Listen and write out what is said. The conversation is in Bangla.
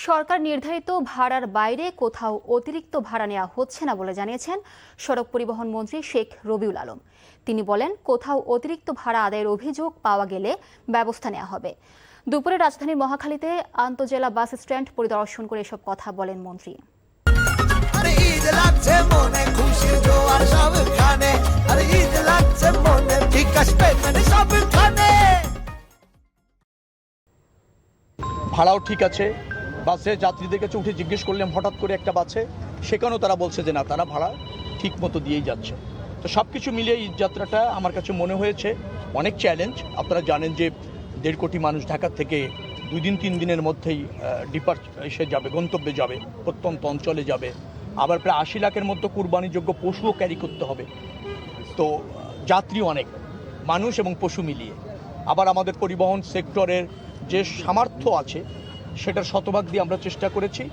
সরকার নির্ধারিত ভাড়ার বাইরে কোথাও অতিরিক্ত ভাড়া নেওয়া হচ্ছে না বলে জানিয়েছেন সড়ক পরিবহন মন্ত্রী শেখ রবিউল আলম। তিনি বলেন, কোথাও অতিরিক্ত ভাড়া আদায়ের অভিযোগ পাওয়া গেলে ব্যবস্থা নেওয়া হবে। দুপুরে রাজধানীর মহাখালীতে আন্তজেলা বাস স্ট্যান্ড পরিদর্শন করে এসব কথা বলেন মন্ত্রী। ভাড়াও ঠিক আছে, বাসে যাত্রীদের কাছে উঠে জিজ্ঞেস করলাম হঠাৎ করে একটা বাসে, সেখানেও তারা বলছে যে না, তারা ভাড়া ঠিক মতো দিয়েই যাচ্ছে। তো সব কিছু মিলিয়ে এই যাত্রাটা আমার কাছে মনে হয়েছে অনেক চ্যালেঞ্জ। আপনারা জানেন যে 1.5 কোটি মানুষ ঢাকা থেকে 2 দিন 3 দিনের মধ্যেই এসে যাবে, গন্তব্যে যাবে, প্রত্যন্ত অঞ্চলে যাবে। আবার প্রায় 80 লাখের মতো কুরবানিযোগ্য পশুও ক্যারি করতে হবে। তো যাত্রী অনেক, মানুষ এবং পশু মিলিয়ে। আবার আমাদের পরিবহন সেক্টরের যে সামর্থ্য আছে সেটার শতভাগ দিয়ে আমরা চেষ্টা করেছি।